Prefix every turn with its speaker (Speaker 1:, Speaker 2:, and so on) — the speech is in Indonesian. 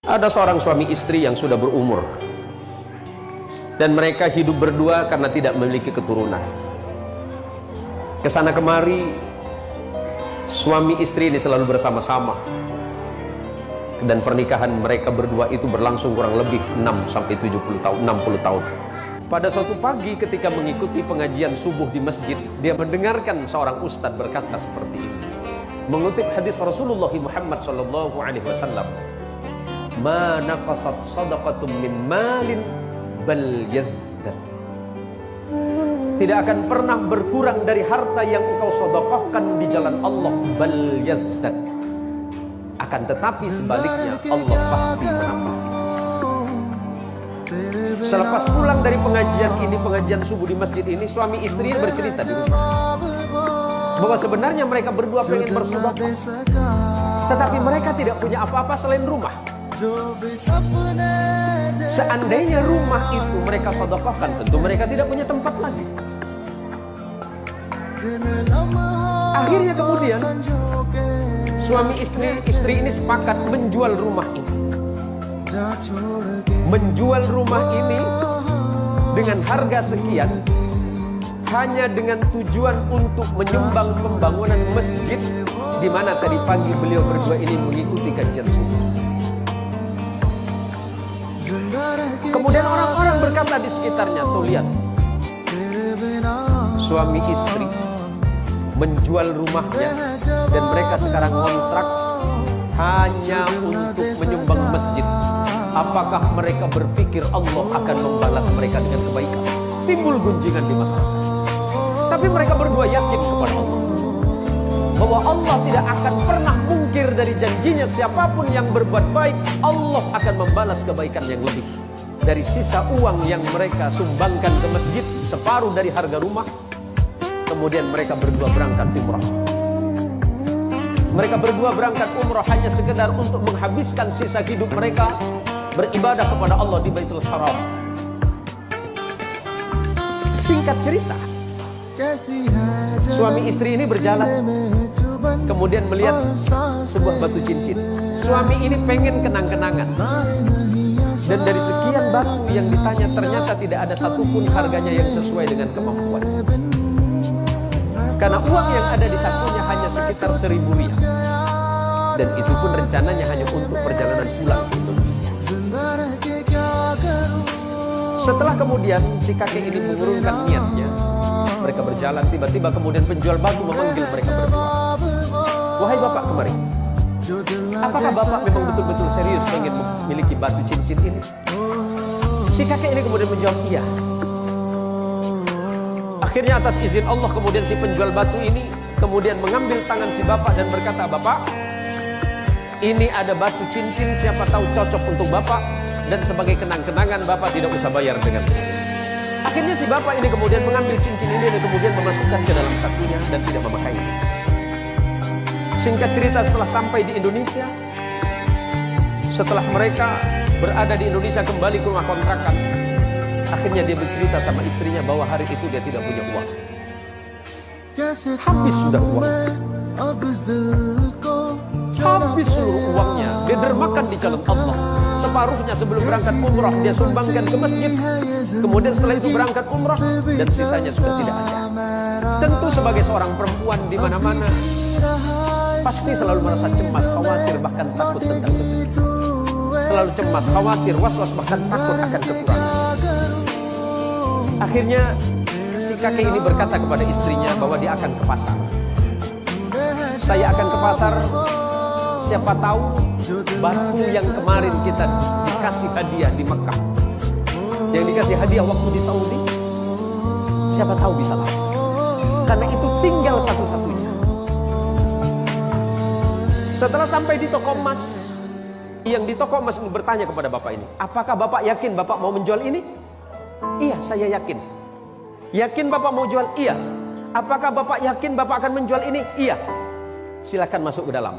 Speaker 1: Ada seorang suami istri yang sudah berumur dan mereka hidup berdua karena tidak memiliki keturunan. Kesana kemari suami istri ini selalu bersama-sama, dan pernikahan mereka berdua itu berlangsung kurang lebih 6-70 tahun, 60 tahun. Pada suatu pagi ketika mengikuti pengajian subuh di masjid, dia mendengarkan seorang ustadz berkata seperti ini, mengutip hadis Rasulullah Muhammad SAW, "Ma naqasat sadaqatum min malin bal yazdad." Tidak akan pernah berkurang dari harta yang engkau sedekahkan di jalan Allah, bal yazdad. Akan tetapi sebaliknya Allah pasti menambah. Selepas pulang dari pengajian ini, pengajian subuh di masjid ini, suami istri bercerita di rumah bahwa sebenarnya mereka berdua pengen bersedekah, tetapi mereka tidak punya apa-apa selain rumah. Seandainya rumah itu mereka sedekahkan, tentu mereka tidak punya tempat lagi. Akhirnya kemudian suami istri ini sepakat menjual rumah ini. Menjual rumah ini dengan harga sekian, hanya dengan tujuan untuk menyumbang pembangunan masjid di mana tadi pagi beliau berdua ini mengikuti kajian subuh. Kemudian orang-orang berkata di sekitarnya, tuh lihat, suami istri menjual rumahnya dan mereka sekarang kontrak hanya untuk menyumbang masjid. Apakah mereka berpikir Allah akan membalas mereka dengan kebaikan? Timbul gunjingan di masyarakat. Tapi mereka berdua yakin kepada Allah bahwa Allah tidak akan pernah mungkir dari janjinya. Siapapun yang berbuat baik, Allah akan membalas kebaikan yang lebih. Dari sisa uang yang mereka sumbangkan ke masjid, separuh dari harga rumah, kemudian mereka berdua berangkat umrah. Mereka berdua berangkat umrah hanya sekedar untuk menghabiskan sisa hidup mereka beribadah kepada Allah di Baitul Haram. Singkat cerita, suami istri ini berjalan, kemudian melihat sebuah batu cincin. Suami ini pengen kenang-kenangan, dan dari sekian batu yang ditanya ternyata tidak ada satupun harganya yang sesuai dengan kemampuan. Karena uang yang ada di sakunya hanya sekitar 1.000 riyal, dan itu pun rencananya hanya untuk perjalanan pulang ke Indonesia. Setelah kemudian si kakek ini mengurungkan niatnya, mereka berjalan, tiba-tiba kemudian penjual batu memanggil mereka berdua. "Wahai bapak kemari, apakah bapak memang betul-betul serius ingin memiliki batu cincin ini?" Si kakek ini kemudian menjawab, "Iya." Akhirnya atas izin Allah kemudian si penjual batu ini kemudian mengambil tangan si bapak dan berkata, "Bapak, ini ada batu cincin, siapa tahu cocok untuk bapak, dan sebagai kenang-kenangan bapak tidak usah bayar dengan saya." Akhirnya si bapak ini kemudian mengambil cincin ini dan kemudian memasukkan ke dalam sakunya dan tidak memakainya. Singkat cerita, setelah sampai di Indonesia, setelah mereka berada di Indonesia kembali ke rumah kontrakan, akhirnya dia bercerita sama istrinya bahwa hari itu dia tidak punya uang. Habis sudah uang, habis seluruh uangnya dia dermakan di jalan Allah. Separuhnya sebelum berangkat umrah dia sumbangkan ke masjid. Kemudian setelah itu berangkat umrah dan sisanya sudah tidak ada. Tentu sebagai seorang perempuan di mana-mana pasti selalu merasa cemas, khawatir, bahkan takut tentang rezeki. Selalu cemas, khawatir, was-was, bahkan takut akan kekurangan. Akhirnya si kakek ini berkata kepada istrinya bahwa dia akan ke pasar. "Saya akan ke pasar, siapa tahu batu yang kemarin kita dikasih hadiah di Mekah, yang dikasih hadiah waktu di Saudi, siapa tahu bisa laku. Karena itu tinggal satu-satunya." Setelah sampai di toko emas, yang di toko emas bertanya kepada bapak ini, "Apakah bapak yakin bapak mau menjual ini?" "Iya, saya yakin." "Yakin bapak mau jual?" "Iya." "Apakah bapak yakin bapak akan menjual ini?" "Iya." "Silakan masuk ke dalam."